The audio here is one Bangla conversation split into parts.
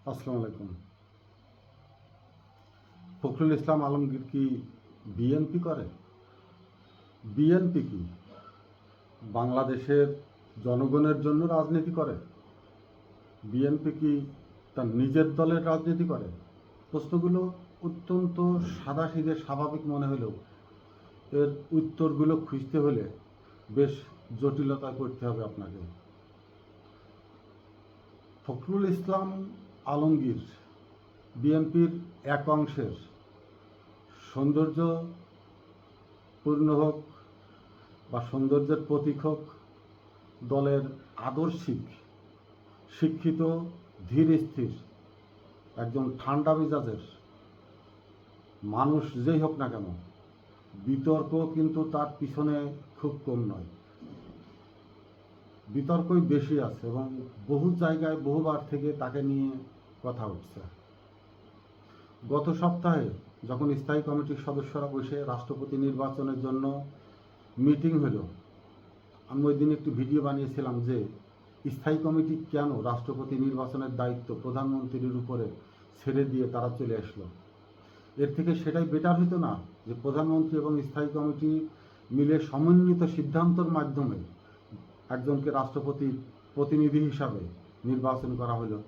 আসসালামু আলাইকুম। ফখরুল ইসলাম আলমগীর কি বিএনপি করে? বিএনপি কি বাংলাদেশের জনগণের জন্য রাজনীতি করে? বিএনপি কি তার নিজের দলের রাজনীতি করে? প্রশ্নগুলো অত্যন্ত সাদাসিধে স্বাভাবিক মনে হলেও এর উত্তরগুলো খুঁজতে হলে বেশ জটিলতায় পড়তে হবে আপনাকে। ফখরুল ইসলাম আলমগীর বিএনপির এক অংশের সৌন্দর্যপূর্ণ হোক বা সৌন্দর্যের প্রতীক হোক, দলের আদর্শিক শিক্ষিত ধীর স্থির একজন ঠান্ডা মেজাজের মানুষ যেই হোক না কেন, বিতর্ক কিন্তু তার পিছনে খুব কম নয়, বিতর্কই বেশি আছে এবং বহু জায়গায় বহুবার থেকে তাকে নিয়ে কথা উঠছে। গত সপ্তাহে যখন স্থায়ী কমিটির সদস্যরা বসে রাষ্ট্রপতি নির্বাচনের জন্য মিটিং হলো, আমি ওই দিন একটি ভিডিও বানিয়েছিলাম যে স্থায়ী কমিটি কেন রাষ্ট্রপতি নির্বাচনের দায়িত্ব প্রধানমন্ত্রীর উপরে ছেড়ে দিয়ে তারা চলে আসলো। এর থেকে সেটাই বেটার হতো না যে প্রধানমন্ত্রী এবং স্থায়ী কমিটি মিলে সমন্বিত সিদ্ধান্তের মাধ্যমে একজনকে রাষ্ট্রপতির প্রতিনিধি হিসাবে নির্বাচন করা হলো।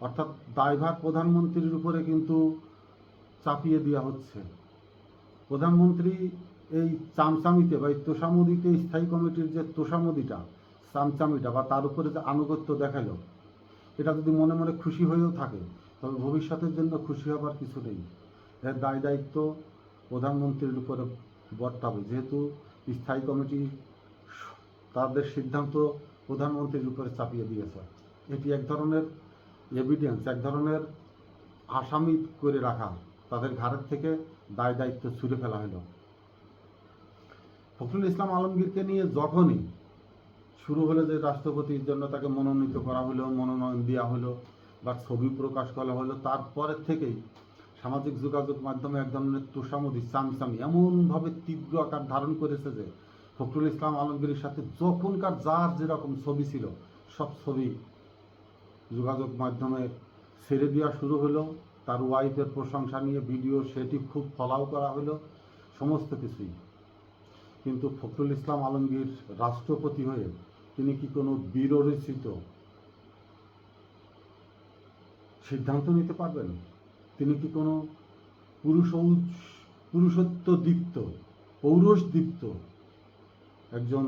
অর্থাৎ দায়ভার প্রধানমন্ত্রীর উপরে কিন্তু চাপিয়ে দেওয়া হচ্ছে। প্রধানমন্ত্রী এই চামচামিতে বা এই তোষামদিতে স্থায়ী কমিটির যে তোষামদিটা, চামচামিটা বা তার উপরে যে আনুগত্য দেখালো, এটা যদি মনে মনে খুশি হয়েও থাকে তবে ভবিষ্যতের জন্য খুশি হবার কিছু নেই। এর দায় দায়িত্ব প্রধানমন্ত্রীর উপরে বর্তাবে, যেহেতু স্থায়ী কমিটি তাদের সিদ্ধান্ত প্রধানমন্ত্রীর উপরে চাপিয়ে দিয়েছে। এটি এক ধরনের এভিডেন্স, এক ধরনের আসামি করে রাখা, তাদের ঘাড়ের থেকে দায় দায়িত্ব ছুড়ে ফেলা হলো। ফখরুল ইসলাম আলমগীরকে নিয়ে যখনই শুরু হলো যে রাষ্ট্রপতির জন্য তাকে মনোনীত করা হলো, মনোনয়ন দেওয়া হলো বা ছবি প্রকাশ করা হলো, তারপরের থেকেই সামাজিক যোগাযোগ মাধ্যমে এক ধরনের তোষামদি, চামচামি এমনভাবে তীব্র আকার ধারণ করেছে যে ফখরুল ইসলাম আলমগীরের সাথে যখনকার যার যেরকম ছবি ছিল সব ছবি যোগাযোগ মাধ্যমে ছেড়ে দেওয়া শুরু হলো। তার ওয়াইফের প্রশংসা নিয়ে ভিডিও, সেটি খুব ফলাও করা হলো, সমস্ত কিছুই। কিন্তু ফখরুল ইসলাম আলমগীর রাষ্ট্রপতি হয়ে তিনি কি কোনো বীররচিত সিদ্ধান্ত নিতে পারবেন? তিনি কি কোনো পুরুষত্বদীপ্ত, পৌরুষদীপ্ত একজন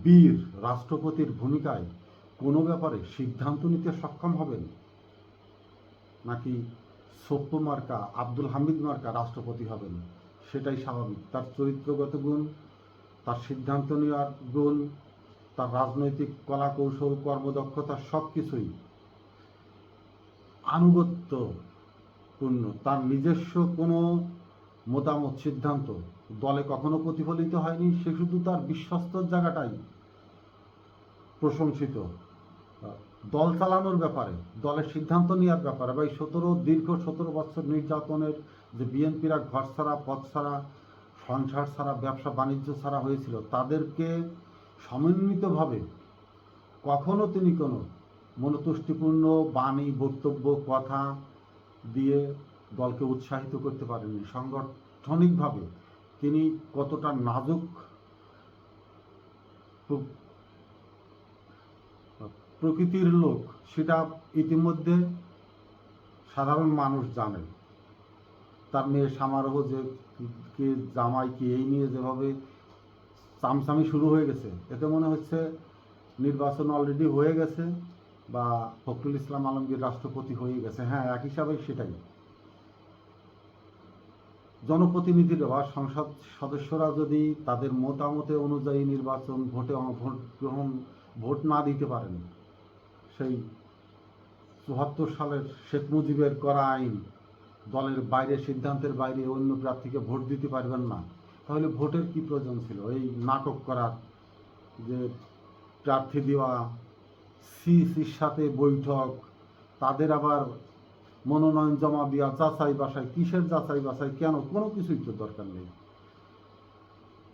বীর রাষ্ট্রপতির ভূমিকায় কোনো ব্যাপারে সিদ্ধান্ত নিতে সক্ষম হবেন? নাকি সপ্য মার্কা, আব্দুল হামিদ মার্কা রাষ্ট্রপতি হবেন? সেটাই স্বাভাবিক। তার চরিত্রগত গুণ, তার সিদ্ধান্ত নেওয়ার গুণ, তার রাজনৈতিক কলা কৌশল, কর্মদক্ষতা সব কিছুই আনুগত্যপূর্ণ। তার নিজস্ব কোনো মতামত, সিদ্ধান্ত দলে কখনো প্রতিফলিত হয়নি। সে শুধু তার বিশ্বস্তর জায়গাটাই প্রশংসিত। দল চালানোর ব্যাপারে, দলের সিদ্ধান্ত নেওয়ার ব্যাপারে বা এই দীর্ঘ 17 বছর নির্যাতনের যে বিএনপিরা ঘর ছাড়া, পথ ছাড়া, সংসার ছাড়া, ব্যবসা বাণিজ্য ছাড়া হয়েছিল, তাদেরকে সমন্বিতভাবে কখনো তিনি কোনো মনতুষ্টিপূর্ণ বাণী, বক্তব্য, কথা দিয়ে দলকে উৎসাহিত করতে পারেননি। সাংগঠনিকভাবে তিনি কতটা নাজুক প্রকৃতির লোক সেটা ইতিমধ্যে সাধারণ মানুষ জানে। তার মেয়ে সমারোহ যে কে জামাই কি, এই নিয়ে যেভাবে চামচামি শুরু হয়ে গেছে, এতে মনে হচ্ছে নির্বাচন অলরেডি হয়ে গেছে বা ফখরুল ইসলাম আলমগীর রাষ্ট্রপতি হয়ে গেছে। হ্যাঁ, এক হিসাবে সেটাই। জনপ্রতিনিধিরা বা সংসদ সদস্যরা যদি তাদের মতামতে অনুযায়ী নির্বাচন ভোট না দিতে পারেন, সেই 74 সালের শেখ মুজিবের করা আইন, দলের বাইরে, সিদ্ধান্তের বাইরে অন্য প্রার্থীকে ভোট দিতে পারবেন না, তাহলে ভোটের কি প্রয়োজন ছিল? এই নাটক করার, যে প্রার্থী দেওয়া, সিইসির সাথে বৈঠক, তাদের আবার মনোনয়ন জমা দেওয়া, যাচাই বাছাই, কিসের যাচাই বাছাই, কেন? কোনো কিছুই তো দরকার নেই।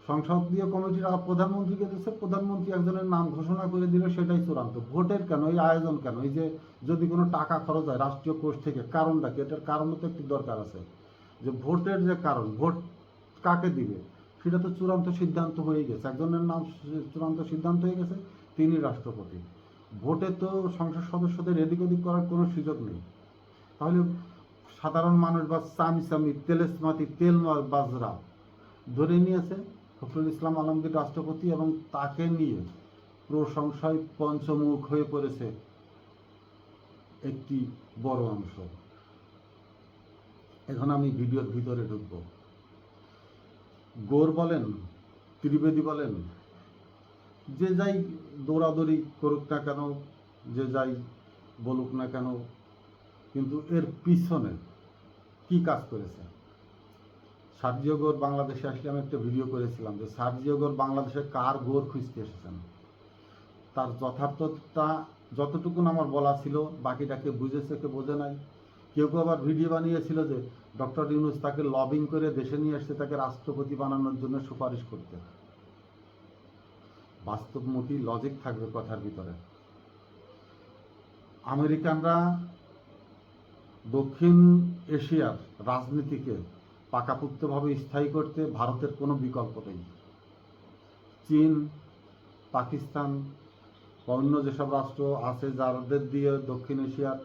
সংসদীয় কমিটির প্রধানমন্ত্রীকে দিচ্ছে, প্রধানমন্ত্রী একজনের নাম ঘোষণা করে দিল, সেটাই চূড়ান্ত। ভোটের কেন এই আয়োজন, কেন এই যে যদি কোনো টাকা খরচ হয় রাষ্ট্রীয় কোষ থেকে, কারণটা কি? এটার কারণও তো একটি দরকার আছে, যে ভোটের যে কারণ, ভোট কাকে দিবে সেটা তো চূড়ান্ত সিদ্ধান্ত হয়ে গেছে, একজনের নাম চূড়ান্ত সিদ্ধান্ত হয়ে গেছে, তিনি রাষ্ট্রপতি। ভোটে তো সংসদ সদস্যদের এদিক ওদিক করার কোনো সুযোগ নেই। তাহলে সাধারণ মানুষ বা চামি তেলেসমাতি তেল বাজরা ধরে নিয়েছে ফখরুল ইসলাম আলমগীর রাষ্ট্রপতি, এবং তাকে নিয়ে প্রশংসায় পঞ্চমুখ হয়ে পড়েছে একটি বড় অংশ। এখন আমি ভিডিওর ভিতরে ঢুকব। গোর বলেন, ত্রিবেদী বলেন, যে যাই দৌড়াদৌড়ি করুক না কেন, যে যাই বলুক না কেন, কিন্তু এর পিছনে কি কাজ করেছে? সার্জিও গোর বাংলাদেশে আসলে আমি একটা ভিডিও করেছিলাম যে সার্জিও গোর বাংলাদেশে কার গোর খুঁজতে এসেছেন, তার যথার্থতা যতটুকুন আমার বলা ছিল, বাকিটাকে বুঝেছে কে বোঝে নাই। কেউ কেউ আবার ভিডিও বানিয়েছিল যে ডক্টর ইউনূস তাকে লবিং করে দেশে নিয়ে এসে তাকে রাষ্ট্রপতি বানানোর জন্য সুপারিশ করতে। বাস্তবমুখী লজিক থাকবে কথার ভিতরে। আমেরিকানরা দক্ষিণ এশিয়ার রাজনীতিকে পাকাপোক্তভাবে স্থায়ী করতে ভারতের কোনো বিকল্প নেই। চীন, পাকিস্তান বা অন্য যেসব রাষ্ট্র আছে যাদের দিয়ে দক্ষিণ এশিয়ার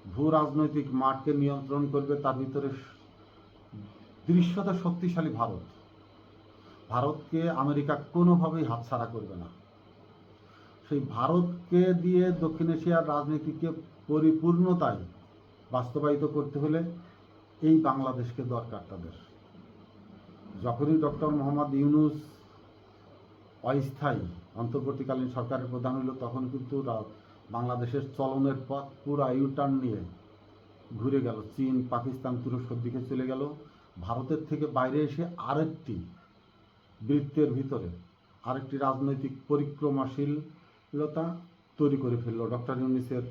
ভূ রাজনৈতিক মাঠকে নিয়ন্ত্রণ করবে, তার ভিতরে দৃশ্যত শক্তিশালী ভারত। ভারতকে আমেরিকা কোনোভাবেই হাতছাড়া করবে না। সেই ভারতকে দিয়ে দক্ষিণ এশিয়ার রাজনীতিকে পরিপূর্ণতায় বাস্তবায়িত করতে হলে এই বাংলাদেশকে দরকার তাদের। যখনই ডক্টর মোহাম্মদ ইউনূস অস্থায়ী অন্তর্বর্তীকালীন সরকারের প্রধান হলো, তখন কিন্তু বাংলাদেশের চলনের পথ পুরা ইউটার্ন নিয়ে ঘুরে গেল, চীন, পাকিস্তান, তুরস্কের দিকে চলে গেল। ভারতের থেকে বাইরে এসে আরেকটি বৃত্তের ভিতরে আরেকটি রাজনৈতিক পরিক্রমাশীলতা তৈরি করে ফেলল ডক্টর ইউনূসের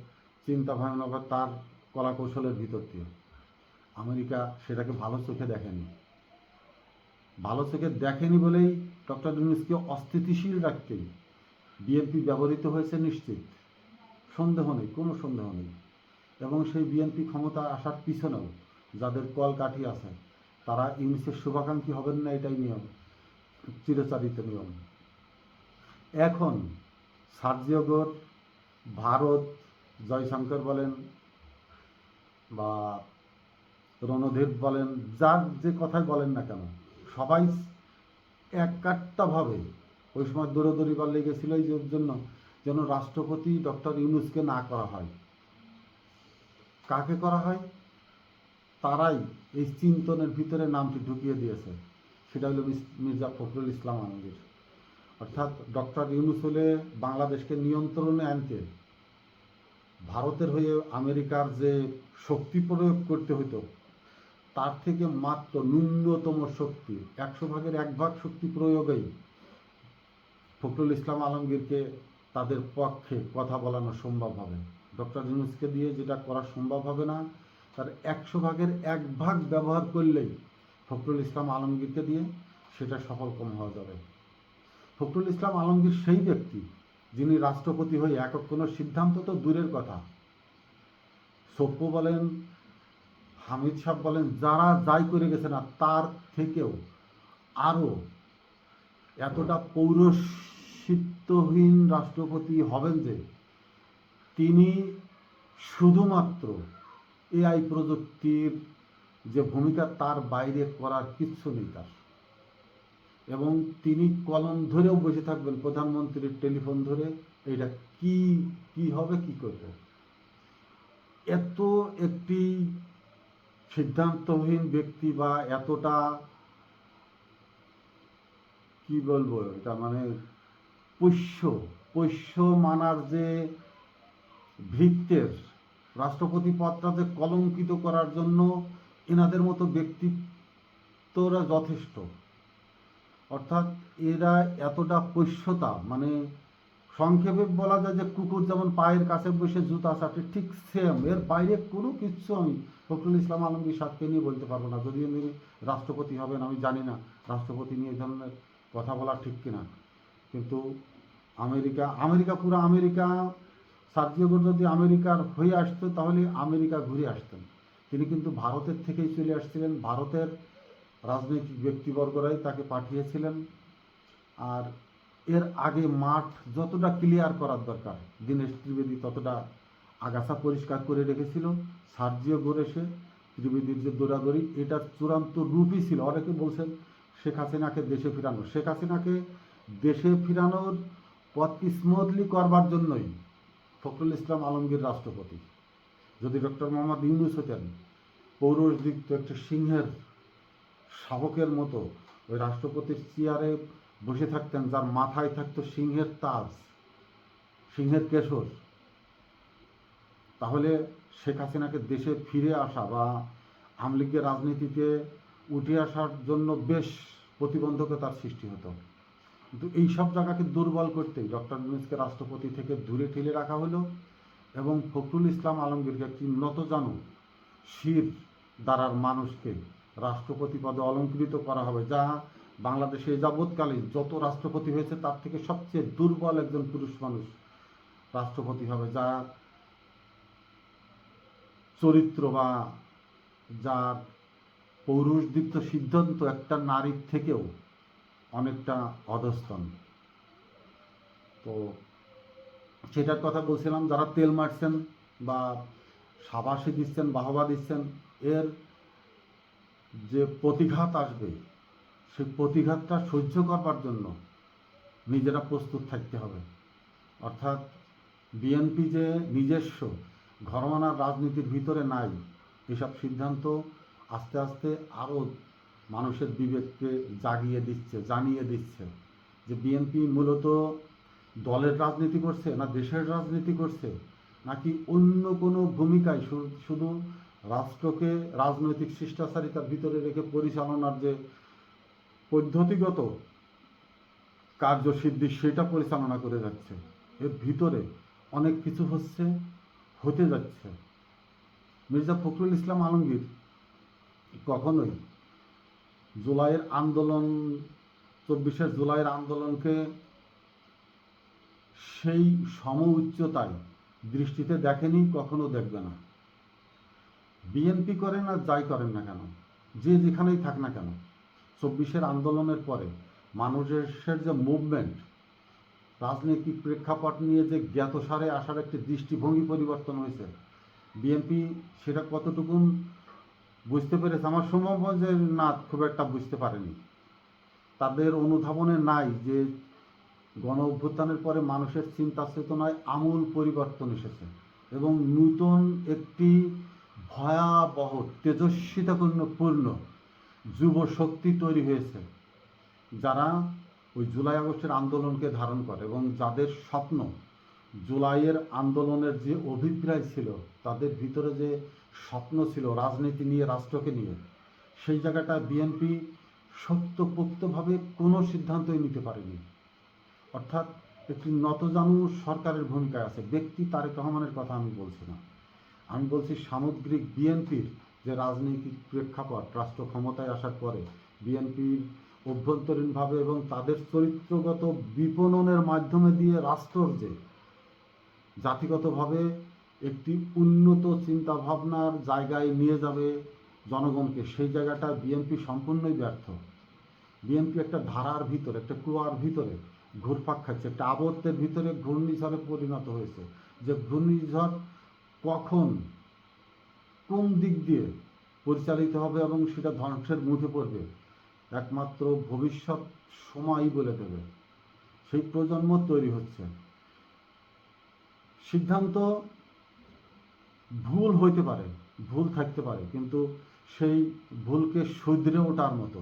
চিন্তা ভাবনা বা তার কলাকৌশলের ভিতর দিয়ে। আমেরিকা সেটাকে ভালো চোখে দেখেনি। ভালো চোখে দেখেনি বলেই ডক্টর ইউনূসকে অস্থিতিশীল রাখতেই বিএনপি ব্যবহৃত হয়েছে নিশ্চিত, সন্দেহ নেই, কোনো সন্দেহ নেই। এবং সেই বিএনপি ক্ষমতা আসার পিছনেও যাদের কলকাঠি আছে তারা ইউনূসের শুভাকাঙ্ক্ষী হবেন না, এটাই নিয়ম, চিরচারিত নিয়ম। এখন সার্জিও গোর, ভারত, জয়শঙ্কর বলেন বা রণধীর বলেন, যার যে কথাই বলেন না কেন, সবাই একাট্টাভাবে ওই সময় দৌড়াদৌড়িবার লেগেছিল এই জন্য যেন রাষ্ট্রপতি ডক্টর ইউনূসকে না করা হয়। কাকে করা হয়? তারাই এই চিন্তনের ভিতরে নামটি ঢুকিয়ে দিয়েছে, সেটা হলো মির্জা ফখরুল ইসলাম আলমগীর। অর্থাৎ ডক্টর ইউনূস হলে বাংলাদেশকে নিয়ন্ত্রণে আনতে ভারতের হয়ে আমেরিকার যে শক্তি প্রয়োগ করতে হতো, তার থেকে মাত্র ন্যূনতম শক্তি 100 ভাগের 1 ভাগ শক্তি প্রয়োগেই ফখরুল ইসলাম আলমগীরকে তাদের পক্ষে কথা বলানো সম্ভব হবে। ডক্টর ইউনূসকে দিয়ে যেটা করা সম্ভব হবে না, তার 100 ভাগের 1 ভাগ ব্যবহার করলেই ফখরুল ইসলাম আলমগীরকে দিয়ে সেটা সফলকাম হওয়া যাবে। ফখরুল ইসলাম আলমগীর সেই ব্যক্তি যিনি রাষ্ট্রপতি হয়ে একক কোনো সিদ্ধান্ত তো দূরের কথা, সভ্য বলেন, হামিদ সাহেব বলেন, যারা যাই করে গেছে না, তার থেকেও আরও এতটা পৌরোহিত্যহীন রাষ্ট্রপতি হবেন যে তিনি শুধুমাত্র এআই প্রযুক্তির যে ভূমিকা, তার বাইরে করার কিচ্ছু নেই তার। এবং তিনি কলম ধরেও বসে থাকবেন প্রধানমন্ত্রীর টেলিফোন ধরে, এইটা কি কি হবে, কি করবে। এত একটি সিদ্ধান্তহীন ব্যক্তি বা এতটা কি বলবো, এটা মানে পোষ্য মানার যে ভৃত্যের রাষ্ট্রপতি পদটা যে কলঙ্কিত করার জন্য এনাদের মতো ব্যক্তিত্বরা যথেষ্ট। অর্থাৎ এরা এতটা পোষ্যতা, মানে সংক্ষেপে বলা যায় যে কুকুর যেমন পায়ের কাছে বসে জুতা চাটে, ঠিক সেম, এর বাইরে কোনো কিছু আমি ফখরুল ইসলাম আলমগীর সাহেবকে নিয়ে বলতে পারবো না। যদিও তিনি রাষ্ট্রপতি হবেন, আমি জানি না রাষ্ট্রপতি নিয়ে এই ধরনের কথা বলা ঠিক কিনা। কিন্তু আমেরিকা সার্জিও গোর যদি আমেরিকার হয়ে আসতো তাহলে আমেরিকা ঘুরে আসতেন। তিনি কিন্তু ভারতের থেকেই চলে আসছিলেন, ভারতের রাজনৈতিক ব্যক্তিবর্গরাই তাকে পাঠিয়েছিলেন। আর এর আগে মাঠ যতটা ক্লিয়ার করার দরকার দীনেশ ত্রিবেদী ততটা আগাছা পরিষ্কার করে রেখেছিল। সার্জিও গোর এসে ত্রিবেদীর যে দৌড়াদৌড়ি, এটার চূড়ান্ত রূপই ছিল, অনেকে বলছেন শেখ হাসিনাকে দেশে ফিরানো। শেখ হাসিনাকে দেশে ফিরানোর পথকে স্মুথলি করবার জন্যই ফখরুল ইসলাম আলমগীর রাষ্ট্রপতি। যদি ডক্টর মোহাম্মদ ইউনূস হতেন পৌরোহিত্য একটা সিংহের শাবকের মতো ওই রাষ্ট্রপতির চেয়ারে বসে থাকতেন, যার মাথায় থাকতো সিংহের তাজ, সিংহের কেশর, তাহলে শেখ হাসিনাকে দেশে ফিরে আসা বা আওয়ামী লীগের রাজনীতিতে উঠে আসার জন্য বেশ প্রতিবন্ধকতার সৃষ্টি হতো। কিন্তু এই সব জায়গাকে দুর্বল করতেই ডক্টর ইউনূসকে রাষ্ট্রপতি থেকে দূরে ঠেলে রাখা হলো এবং ফখরুল ইসলাম আলমগীরকে একটি নতজানু শির দ্বারার মানুষকে রাষ্ট্রপতি পদে অলঙ্কৃত করা হবে, যা বাংলাদেশে যাবৎকালীন যত রাষ্ট্রপতি হয়েছে তার থেকে সবচেয়ে দুর্বল একজন পুরুষ মানুষ রাষ্ট্রপতি হবে, যা চরিত্র বা যার পৌরুষদীপ্ত সিদ্ধান্ত একটা নারীর থেকেও অনেকটা অধস্তন। তো সেটার কথা বলছিলাম, যারা তেল মারছেন বা সাবাসী দিচ্ছেন, বাহবা দিচ্ছেন, এর যে প্রতিঘাত আসবে সেই প্রতিঘাতটা সহ্য করবার জন্য নিজেরা প্রস্তুত থাকতে হবে। অর্থাৎ বিএনপি যে নিজস্ব ঘরোয়া রাজনীতির ভিতরে নাই, এসব সিদ্ধান্ত আস্তে আস্তে আরও মানুষের বিবেককে জানিয়ে দিচ্ছে যে বিএনপি মূলত দলের রাজনীতি করছে না দেশের রাজনীতি করছে, নাকি অন্য কোনো ভূমিকায় শুধু রাষ্ট্রকে রাজনৈতিক শিষ্টাচারিতার ভিতরে রেখে পরিচালনার যে পদ্ধতিগত কার্যসিদ্ধি সেটা পরিচালনা করে যাচ্ছে। এর ভিতরে অনেক কিছু হতে যাচ্ছে। মির্জা ফখরুল ইসলাম আলমগীর কখনোই জুলাইয়ের আন্দোলন 24শে জুলাইয়ের আন্দোলনকে সেই সম উচ্চতায় দৃষ্টিতে দেখেনি, কখনো দেখবে না। বিএনপি করেন আর যাই করেন না কেন, যে যেখানেই থাক না কেন, 24শে আন্দোলনের পরে মানুষের যে মুভমেন্ট, রাজনৈতিক প্রেক্ষাপট নিয়ে যে জ্ঞাতসারে আসার একটি দৃষ্টিভঙ্গি পরিবর্তন হয়েছে, বিএনপি সেটা কতটুকুন বুঝতে পেরেছে আমার সম্ভব যে না, খুব একটা বুঝতে পারেনি। তাদের অনুধাবনে নাই যে গণ অভ্যুত্থানের পরে মানুষের চিন্তা চেতনায় আমূল পরিবর্তন এসেছে এবং নূতন একটি ভয়াবহ তেজস্বিতাপূর্ণ যুব শক্তি তৈরি হয়েছে, যারা ওই জুলাই আগস্টের আন্দোলনকে ধারণ করে এবং যাদের স্বপ্ন জুলাইয়ের আন্দোলনের যে অভিপ্রায় ছিল, তাদের ভিতরে যে স্বপ্ন ছিল রাজনীতি নিয়ে, রাষ্ট্রকে নিয়ে, সেই জায়গাটা বিএনপি শক্তপোক্তভাবে কোনো সিদ্ধান্তই নিতে পারেনি। অর্থাৎ একটি নতজানু সরকারের ভূমিকায় আছে। ব্যক্তি তারেক রহমানের কথা আমি বলছি না, আমি বলছি সামগ্রিক বিএনপির যে রাজনৈতিক প্রেক্ষাপট, রাষ্ট্র ক্ষমতায় আসার পরে বিএনপির অভ্যন্তরীণভাবে এবং তাদের চরিত্রগত বিপণনের মাধ্যমে দিয়ে রাষ্ট্রর যে জাতিগতভাবে একটি উন্নত চিন্তাভাবনার জায়গায় নিয়ে যাবে জনগণকে, সেই জায়গাটা বিএনপি সম্পূর্ণই ব্যর্থ। বিএনপি একটা ধারার ভিতরে, একটা কুয়ার ভিতরে ঘুরপাক খাচ্ছে, একটা আবর্তের ভিতরে ঘূর্ণিঝড়ে পরিণত হয়েছে। যে ঘূর্ণিঝড় কখন কোন দিক দিয়ে পরিচালিত হবে এবং সেটা ধ্বংসের মুখে পড়বে একমাত্র ভবিষ্যৎ সময়ই বলে দেবে। সেই প্রজন্ম তৈরি হচ্ছে। সিদ্ধান্ত ভুল হইতে পারে, ভুল থাকতে পারে, কিন্তু সেই ভুলকে শুধরে ওঠার মতো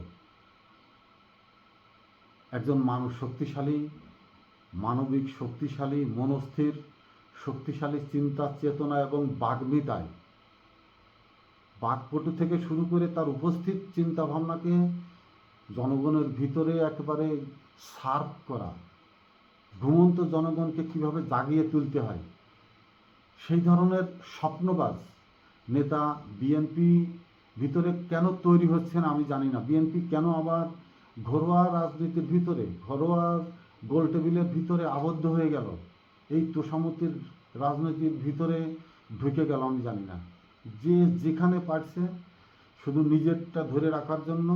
একজন মানুষ শক্তিশালী, মানবিক শক্তিশালী, মনস্থির শক্তিশালী চিন্তা চেতনা এবং বাগ্মিতায়, বাকপটু থেকে শুরু করে তার উপস্থিত চিন্তা ভাবনাকে জনগণের ভিতরে একেবারে সার্ভ করা, ঘুমন্ত জনগণকে কিভাবে জাগিয়ে তুলতে হয়, সেই ধরনের স্বপ্নবাজ নেতা বিএনপি ভিতরে কেন তৈরি হচ্ছেন আমি জানি না। বিএনপি কেন আবার ঘরোয়া রাজনীতির ভিতরে, ঘরোয়া গোল টেবিলের ভিতরে আবদ্ধ হয়ে গেল, এই তোষামতির রাজনীতির ভিতরে ঢুকে গেল আমি জানি না। যে যেখানে পারছে শুধু নিজেরটা ধরে রাখার জন্য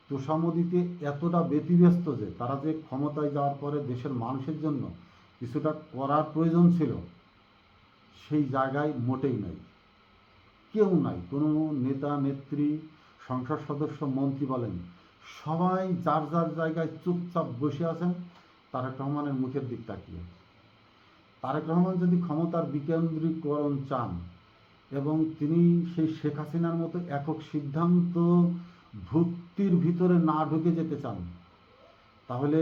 তোষামদিতে এতটা ব্যতিব্যস্ত যে তারা যে ক্ষমতায় যাওয়ার পরে দেশের মানুষের জন্য কিছুটা করার প্রয়োজন ছিল, সেই জায়গায় মোটেই নাই, কেউ নাই। কোনো নেতা নেত্রী, সংসদ সদস্য, মন্ত্রী বলেন, সবাই যার যার জায়গায় চুপচাপ বসে আছেন তারেক রহমানের মুখের দিক তাকিয়ে। তারেক রহমান যদি ক্ষমতার বিকেন্দ্রীকরণ চান এবং তিনি সেই শেখ হাসিনার মতো একক সিদ্ধান্ত ভুক্তির ভিতরে না ঢুকে যেতে চান, তাহলে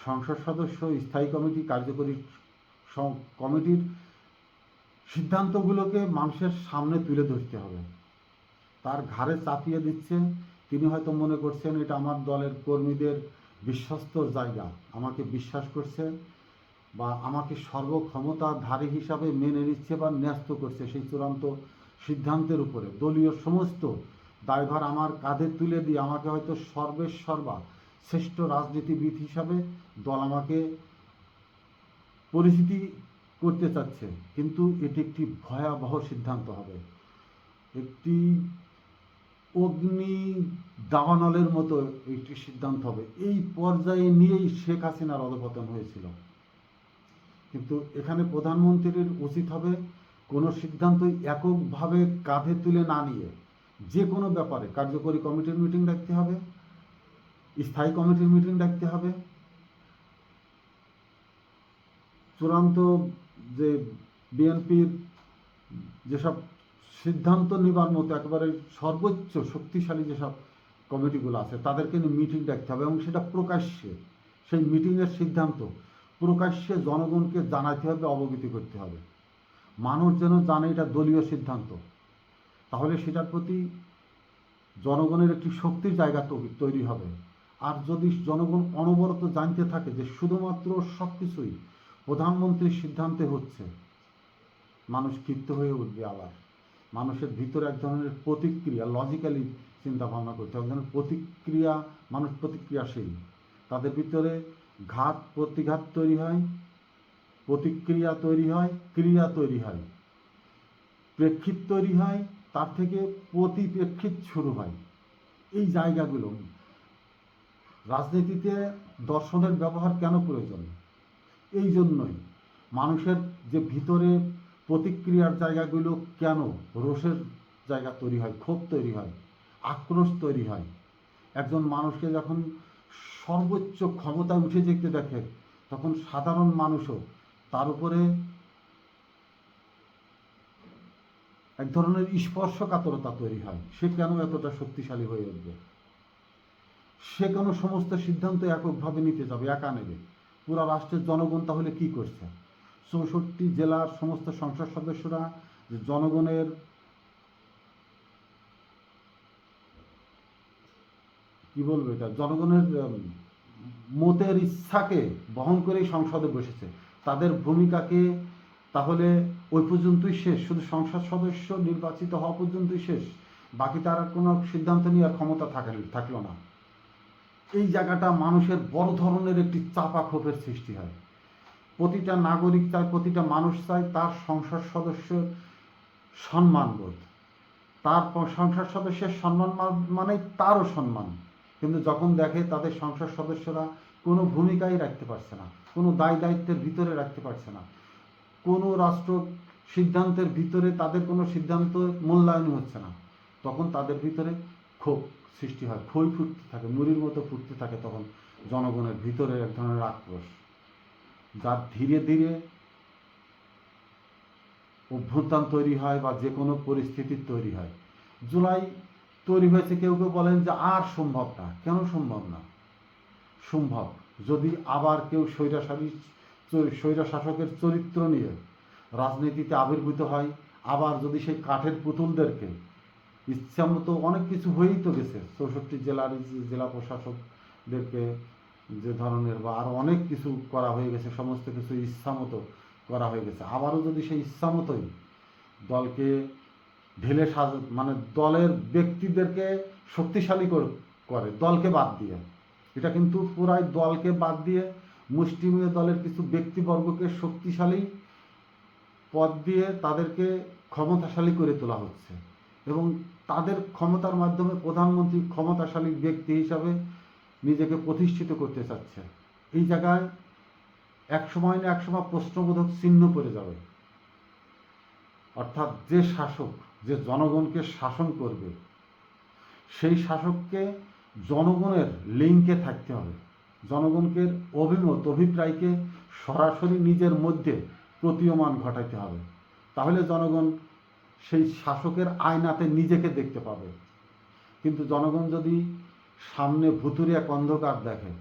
সংসদ সদস্য, স্থায়ী কমিটি, কার্যকরী কমিটির সিদ্ধান্তগুলোকে মানুষের সামনে তুলে ধরতে হবে। তার ঘাড়ে চাপিয়ে দিচ্ছে, তিনি হয়তো মনে করছেন এটা আমার দলের কর্মীদের বিশ্বস্ত জায়গা, আমাকে বিশ্বাস করছে বা আমাকে সর্বক্ষমতাধারী হিসাবে মেনে নিচ্ছে বা ন্যস্ত করছে সেই চূড়ান্ত সিদ্ধান্তের উপরে। দলীয় সমস্ত দায়ভার আমার কাঁধে তুলে দিয়ে আমাকে হয়তো সর্বেসর্বা শ্রেষ্ঠ রাজনীতিবিদ হিসাবে দল আমাকে পরিচিতি করতে চাচ্ছে, কিন্তু এটি একটি ভয়াবহ সিদ্ধান্ত হবে, একটি অগ্নি দাবানলের মতো একটি সিদ্ধান্ত হবে। এই পর্যায়ে নিয়েই শেখ হাসিনার অধঃপতন হয়েছিল। কিন্তু এখানে প্রধানমন্ত্রীর উচিত হবে কোনো সিদ্ধান্তই এককভাবে কাঁধে তুলে না নিয়ে যে কোনো ব্যাপারে কার্যকরী কমিটির মিটিং ডাকতে হবে, স্থায়ী কমিটির মিটিং ডাকতে হবে, চূড়ান্ত যে বিএনপির যেসব সিদ্ধান্ত নেবার মতো একেবারে সর্বোচ্চ শক্তিশালী যেসব কমিটিগুলো আছে তাদেরকে নিয়ে মিটিং ডাকতে হবে এবং সেটা প্রকাশ্যে, সেই মিটিংয়ের সিদ্ধান্ত প্রকাশ্যে জনগণকে জানাতে হবে, অবগতি করতে হবে, মানুষ যেন জানে এটা দলীয় সিদ্ধান্ত। তাহলে সেটার প্রতি জনগণের একটি শক্তির জায়গা তৈরি হবে। আর যদি জনগণ অনবরত জানতে থাকে যে শুধুমাত্র সব কিছুই প্রধানমন্ত্রীর সিদ্ধান্তে হচ্ছে, মানুষ ক্ষিপ্ত হয়ে উঠবে। আবার মানুষের ভিতরে এক ধরনের প্রতিক্রিয়া, লজিক্যালি চিন্তা ভাবনা করতে হবে, এক ধরনের প্রতিক্রিয়া, মানুষ প্রতিক্রিয়াশীল, তাদের ভিতরে ঘাত প্রতিঘাত তৈরি হয়, প্রতিক্রিয়া তৈরি হয়, ক্রিয়া তৈরি হয়, প্রেক্ষিত তৈরি হয়, তার থেকে প্রতিপ্রেক্ষিত শুরু হয়। এই জায়গাগুলো রাজনীতিতে দর্শনের ব্যবহার কেন প্রয়োজন? এই জন্যই মানুষের যে ভিতরে প্রতিক্রিয়ার জায়গাগুলো কেন, রোষের জায়গা তৈরি হয়, ক্ষোভ তৈরি হয়, আক্রোশ তৈরি হয়। একজন মানুষকে যখন সর্বোচ্চ ক্ষমতায় উঠে যেতে দেখে তখন সাধারণ মানুষও তার উপরে এক ধরনের স্পর্শকাতরতা তৈরি হয়। সে কেন এতটা শক্তিশালী হয়ে উঠবে? সে কেন সমস্ত সিদ্ধান্ত এককভাবে নিতে যাবে, একা নেবে? পুরা রাষ্ট্রের জনগণ তাহলে কি করছে? 64 জেলার সমস্ত সংসদ সদস্যরা যে জনগণের কি বলবো, এটা জনগণের মতের ইচ্ছাকে বহন করেই সংসদে বসেছে, তাদের ভূমিকাকে তাহলে ওই পর্যন্তই শেষ, শুধু সংসদ সদস্য নির্বাচিত হওয়া পর্যন্তই শেষ, বাকি তার কোনো সিদ্ধান্ত নেওয়ার ক্ষমতা থাকলো না। এই জায়গাটা মানুষের বড় ধরনের একটি চাপা ক্ষোভের সৃষ্টি হয়। প্রতিটা নাগরিক চায়, প্রতিটা মানুষ চায় তার সংসদ সদস্যের সম্মানবোধ, তার সংসদ সদস্যের সম্মান মানেই তারও সম্মান। কিন্তু যখন দেখে তাদের সংসদ সদস্যরা কোনো ভূমিকাই রাখতে পারছে না, কোনো দায় দায়িত্বের ভিতরে রাখতে পারছে না, কোনো রাষ্ট্র সিদ্ধান্তের ভিতরে তাদের কোনো সিদ্ধান্ত মূল্যায়ন হচ্ছে না, তখন তাদের ভিতরে ক্ষোভ সৃষ্টি হয়, খই ফুটতে থাকে, মুড়ির মতো ফুটতে থাকে তখন জনগণের ভিতরে এক ধরনের আক্রোশ, যার ধীরে ধীরে অভ্যুত্থান তৈরি হয় বা যে কোনো পরিস্থিতির তৈরি হয়। জুলাই তৈরি হয়েছে, কেউ কেউ বলেন যে আর সম্ভব না। কেন সম্ভব না? সম্ভব, যদি আবার কেউ স্বৈরা শাসকের চরিত্র নিয়ে রাজনীতিতে আবির্ভূত হয়, আবার যদি সেই কাঠের পুতুলদেরকে ইচ্ছামতো, অনেক কিছু হয়েই তো গেছে 64 জেলার জেলা প্রশাসকদেরকে যে ধরনের, বা আরও অনেক কিছু করা হয়ে গেছে, সমস্ত কিছু ইচ্ছামতো করা হয়ে গেছে। আবারও যদি সেই ইচ্ছামতোই দলকে ঢেলে মানে দলের ব্যক্তিদেরকে শক্তিশালী করে, দলকে বাদ দিয়ে এটা কিন্তু পুরাই দলকে বাদ দিয়ে মুষ্টিমেয় দলের কিছু ব্যক্তিবর্গকে শক্তিশালী পদ দিয়ে তাদেরকে ক্ষমতাশালী করে তোলা হচ্ছে এবং তাদের ক্ষমতার মাধ্যমে প্রধানমন্ত্রী ক্ষমতাশালী ব্যক্তি হিসাবে নিজেকে প্রতিষ্ঠিত করতে চাচ্ছে। এই জায়গায় একসময় না একসময় প্রশ্নবোধক চিহ্ন পড়ে যাবে। অর্থাৎ যে শাসক, যে জনগণকে শাসন করবে, সেই শাসককে জনগণের লিঙ্কে থাকতে হবে, জনগণকে অভিমত অভিপ্রায়কে সরাসরি নিজের মধ্যে প্রতীয়মান ঘটাইতে হবে। তাহলে জনগণ সেই শাসকের আয়নাতে নিজেকে দেখতে পাবে। কিন্তু জনগণ যদি সামনে ভুতুরে এক অন্ধকার দেখে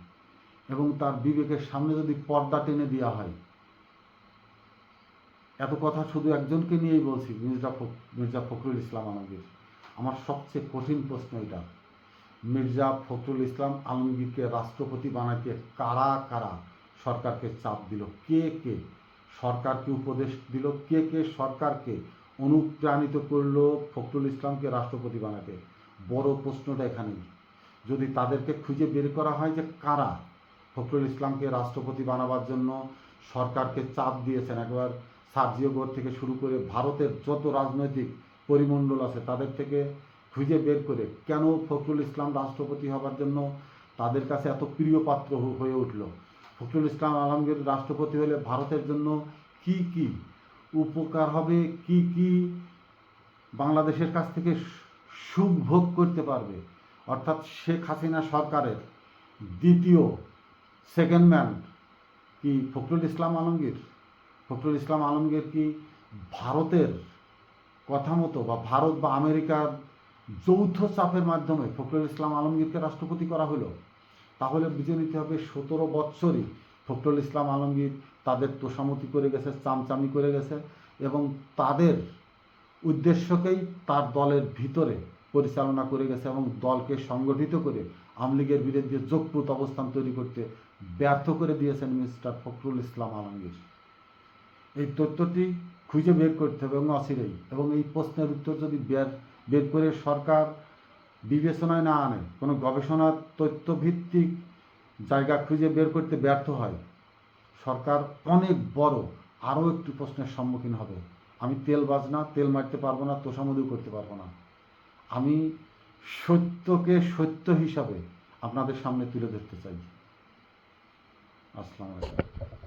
এবং তার বিবেকের সামনে যদি পর্দা টেনে দেওয়া হয়, এত কথা শুধু একজনকে নিয়েই বলছি, মির্জা ফখরুল ইসলাম আলমগীর। আমার সবচেয়ে কঠিন প্রশ্ন এটা, মির্জা ফখরুল ইসলাম আলমগীরকে রাষ্ট্রপতি বানাইতে কারা কারা সরকারকে চাপ দিল, কে কে সরকারকে উপদেশ দিল, কে কে সরকারকে অনুপ্রাণিত করলো ফখরুল ইসলামকে রাষ্ট্রপতি বানাতে? বড় প্রশ্নটা এখানেই। যদি তাদেরকে খুঁজে বের করা হয় যে কারা ফখরুল ইসলামকে রাষ্ট্রপতি বানাবার জন্য সরকারকে চাপ দিয়েছেন, একবার সার্জিও গোর থেকে শুরু করে ভারতের যত রাজনৈতিক পরিমণ্ডল আছে তাদের থেকে খুঁজে বের করে কেন ফখরুল ইসলাম রাষ্ট্রপতি হবার জন্য তাদের কাছে এত প্রিয় পাত্র হয়ে উঠল, ফখরুল ইসলাম আলমগীর রাষ্ট্রপতি হলে ভারতের জন্য কি কি উপকার হবে, কি কি বাংলাদেশের কাছ থেকে সুখ ভোগ করতে পারবে। অর্থাৎ শেখ হাসিনা সরকারের দ্বিতীয় সেকেন্ড ম্যান কি ফখরুল ইসলাম আলমগীর? ফখরুল ইসলাম আলমগীর কি ভারতের কথা মতো বা ভারত বা আমেরিকার যৌথ চাপের মাধ্যমে ফখরুল ইসলাম আলমগীরকে রাষ্ট্রপতি করা হলো? তাহলে বুঝে নিতে হবে 17 বৎসরই ফখরুল ইসলাম আলমগীর তাদের তোষামতি করে গেছে, চামচামি করে গেছে এবং তাদের উদ্দেশ্যকেই তার দলের ভিতরে পরিচালনা করে গেছে এবং দলকে সংগঠিত করে আওয়ামী লীগের বিরুদ্ধে জোটপুত অবস্থান তৈরি করতে ব্যর্থ করে দিয়েছেন মিস্টার ফখরুল ইসলাম আলমগীর। এই তথ্যটি খুঁজে বের করতে হবে এবং অচিরেই, এবং এই প্রশ্নের উত্তর যদি বের করে সরকার বিবেচনায় না আনে, কোনো গবেষণার তথ্যভিত্তিক জায়গা খুঁজে বের করতে ব্যর্থ হয়, সরকার অনেক বড় আরও একটি প্রশ্নের সম্মুখীন হবে। আমি তেলবাজ না, তেল মারতে পারবো না, তোষামদিও করতে পারবো না। আমি সত্যকে সত্য হিসাবে আপনাদের সামনে তুলে ধরতে চাই। আসসালামু আলাইকুম।